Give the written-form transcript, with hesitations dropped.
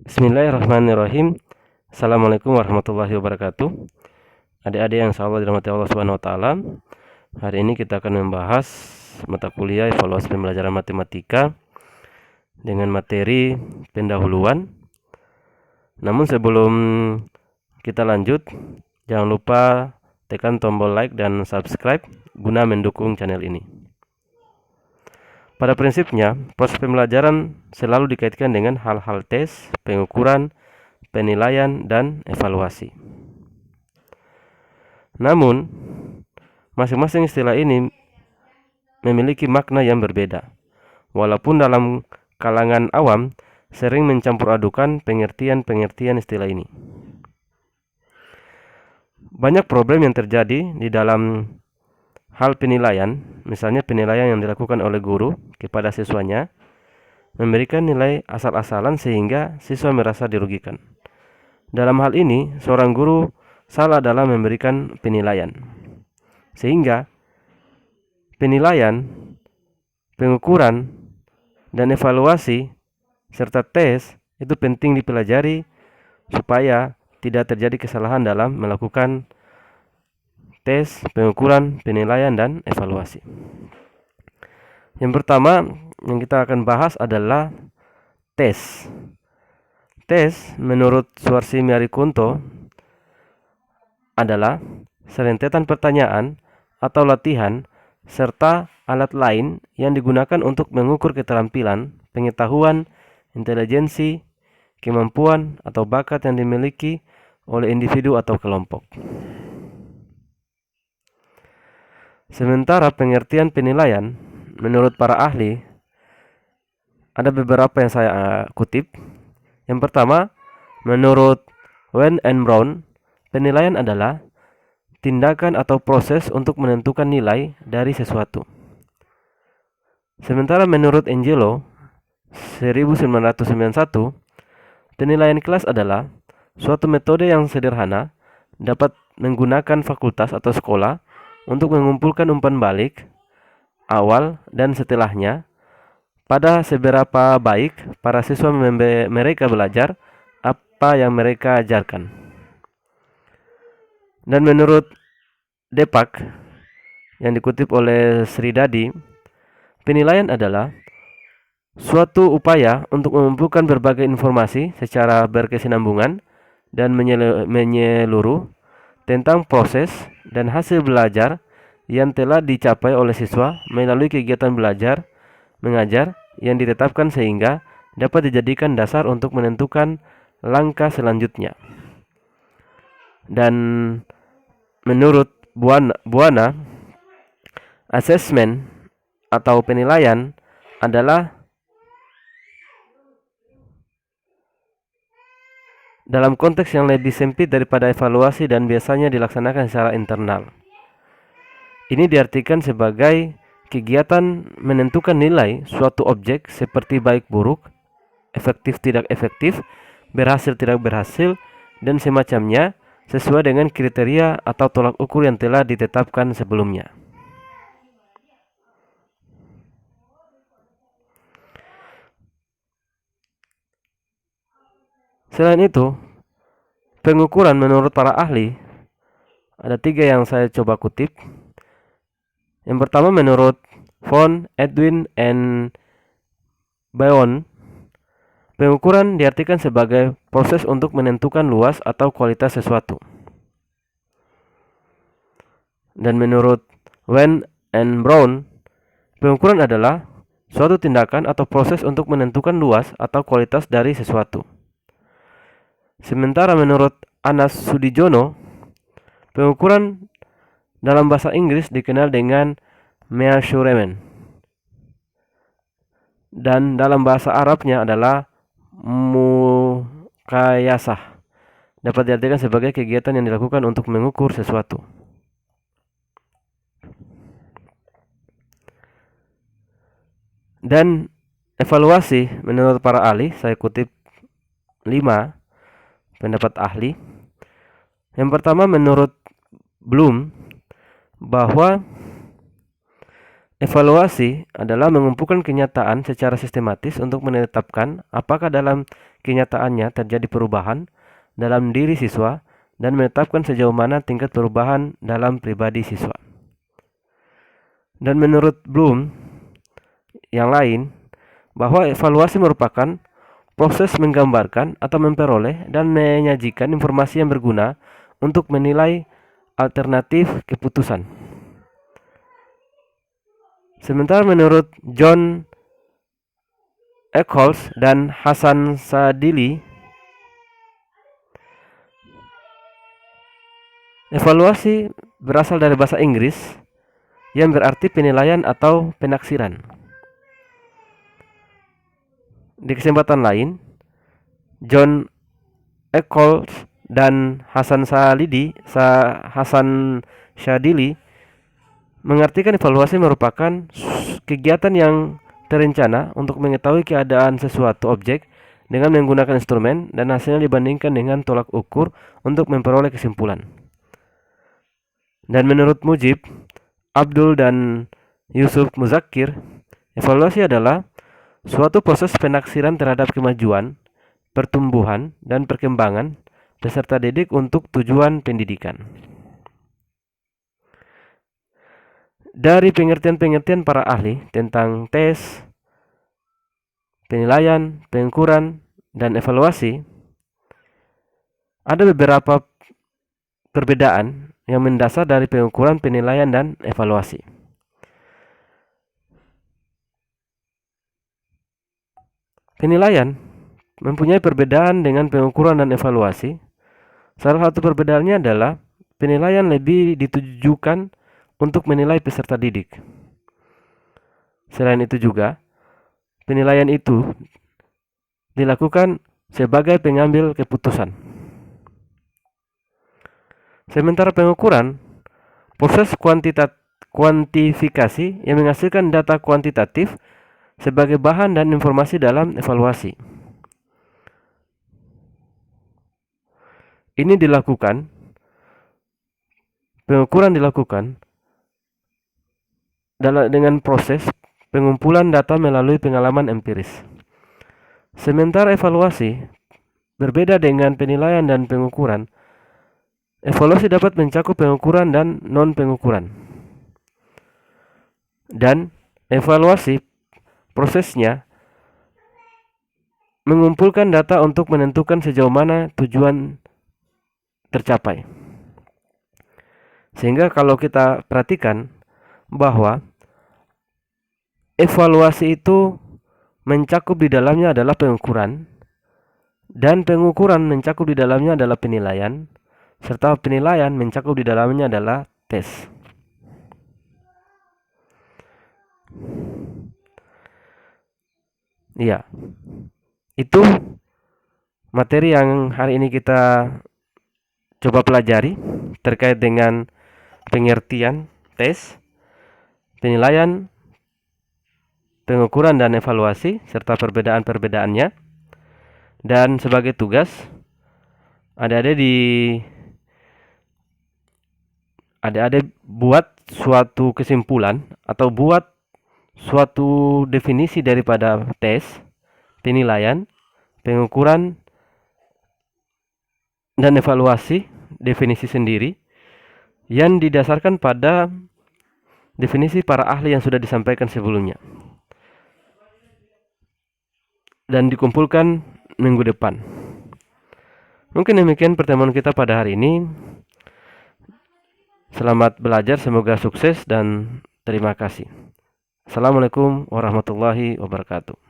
Bismillahirrahmanirrahim. Assalamualaikum warahmatullahi wabarakatuh. Adik-adik yang insyaallah dirahmati Allah Subhanahu wa taala. Hari ini kita akan membahas mata kuliah evaluasi pembelajaran matematika dengan materi pendahuluan. Namun sebelum kita lanjut, jangan lupa tekan tombol like dan subscribe guna mendukung channel ini. Pada prinsipnya, proses pembelajaran selalu dikaitkan dengan hal-hal tes, pengukuran, penilaian, dan evaluasi. Namun, masing-masing istilah ini memiliki makna yang berbeda. Walaupun dalam kalangan awam sering mencampur adukan pengertian-pengertian istilah ini. Banyak problem yang terjadi di dalam hal penilaian, misalnya penilaian yang dilakukan oleh guru kepada siswanya, memberikan nilai asal-asalan sehingga siswa merasa dirugikan. Dalam hal ini, seorang guru salah dalam memberikan penilaian. Sehingga penilaian, pengukuran, dan evaluasi serta tes itu penting dipelajari supaya tidak terjadi kesalahan dalam melakukan tes, pengukuran, penilaian, dan evaluasi. Yang pertama yang kita akan bahas adalah tes. Tes menurut Suarsi Miarikunto adalah serentetan pertanyaan atau latihan serta alat lain yang digunakan untuk mengukur keterampilan, pengetahuan, intelijensi, kemampuan atau bakat yang dimiliki oleh individu atau kelompok. Sementara pengertian penilaian menurut para ahli ada beberapa yang saya kutip. Yang pertama, menurut Wen and Brown, penilaian adalah tindakan atau proses untuk menentukan nilai dari sesuatu. Sementara menurut Angelo 1991, penilaian kelas adalah suatu metode yang sederhana dapat menggunakan fakultas atau sekolah untuk mengumpulkan umpan balik awal dan setelahnya pada seberapa baik para siswa mereka belajar apa yang mereka ajarkan. Dan menurut Depak yang dikutip oleh Sri Dadi, penilaian adalah suatu upaya untuk mengumpulkan berbagai informasi secara berkesinambungan dan menyeluruh tentang proses dan hasil belajar yang telah dicapai oleh siswa melalui kegiatan belajar mengajar yang ditetapkan sehingga dapat dijadikan dasar untuk menentukan langkah selanjutnya. Dan menurut Buana, assessment atau penilaian adalah dalam konteks yang lebih sempit daripada evaluasi dan biasanya dilaksanakan secara internal. Ini diartikan sebagai kegiatan menentukan nilai suatu objek seperti baik buruk, efektif tidak efektif, berhasil tidak berhasil, dan semacamnya sesuai dengan kriteria atau tolak ukur yang telah ditetapkan sebelumnya. Selain itu, pengukuran menurut para ahli ada 3 yang saya coba kutip. Yang pertama menurut Von, Edwin, and Bayon, pengukuran diartikan sebagai proses untuk menentukan luas atau kualitas sesuatu. Dan menurut Wen and Brown, pengukuran adalah suatu tindakan atau proses untuk menentukan luas atau kualitas dari sesuatu. Sementara menurut Anas Sudijono, pengukuran dalam bahasa Inggris dikenal dengan measurement. Dan dalam bahasa Arabnya adalah mukayasah. Dapat diartikan sebagai kegiatan yang dilakukan untuk mengukur sesuatu. Dan evaluasi menurut para ahli, saya kutip 5 pendapat ahli. Yang pertama menurut Bloom, bahwa Evaluasi adalah mengumpulkan kenyataan secara sistematis untuk menetapkan apakah dalam kenyataannya terjadi perubahan dalam diri siswa dan menetapkan sejauh mana tingkat perubahan dalam pribadi siswa. Dan menurut Bloom yang lain, bahwa evaluasi merupakan proses menggambarkan atau memperoleh dan menyajikan informasi yang berguna untuk menilai alternatif keputusan. Sementara menurut John Eccles dan Hasan Sadili, evaluasi berasal dari bahasa Inggris yang berarti penilaian atau penaksiran. Di kesempatan lain, John Eccles dan Hasan Shadili mengartikan evaluasi merupakan kegiatan yang terencana untuk mengetahui keadaan sesuatu objek dengan menggunakan instrumen dan hasilnya dibandingkan dengan tolak ukur untuk memperoleh kesimpulan. Dan menurut Mujib, Abdul dan Yusuf Muzakir, evaluasi adalah suatu proses penaksiran terhadap kemajuan, pertumbuhan, dan perkembangan peserta didik untuk tujuan pendidikan. Dari pengertian-pengertian para ahli tentang tes, penilaian, pengukuran, dan evaluasi, ada beberapa perbedaan yang mendasar dari pengukuran, penilaian, dan evaluasi. Penilaian mempunyai perbedaan dengan pengukuran dan evaluasi. Salah satu perbedaannya adalah penilaian lebih ditujukan untuk menilai peserta didik. Selain itu juga, penilaian itu dilakukan sebagai pengambil keputusan. Sementara pengukuran, proses kuantifikasi yang menghasilkan data kuantitatif sebagai bahan dan informasi dalam evaluasi. Pengukuran dilakukan dengan proses pengumpulan data melalui pengalaman empiris. Sementara evaluasi berbeda dengan penilaian dan pengukuran. Evaluasi dapat mencakup pengukuran dan non-pengukuran. Dan evaluasi prosesnya mengumpulkan data untuk menentukan sejauh mana tujuan tercapai. Sehingga kalau kita perhatikan bahwa evaluasi itu mencakup di dalamnya adalah pengukuran, dan pengukuran mencakup di dalamnya adalah penilaian, serta penilaian mencakup di dalamnya adalah tes. Iya, itu materi yang hari ini kita coba pelajari terkait dengan pengertian tes, penilaian, pengukuran, dan evaluasi, serta perbedaan-perbedaannya. Dan sebagai tugas, adik-adik buat suatu kesimpulan atau buat suatu definisi daripada tes, penilaian, pengukuran, dan evaluasi, definisi sendiri yang didasarkan pada definisi para ahli yang sudah disampaikan sebelumnya dan dikumpulkan minggu depan. Mungkin demikian pertemuan kita pada hari ini. Selamat belajar, semoga sukses dan terima kasih. Assalamualaikum warahmatullahi wabarakatuh.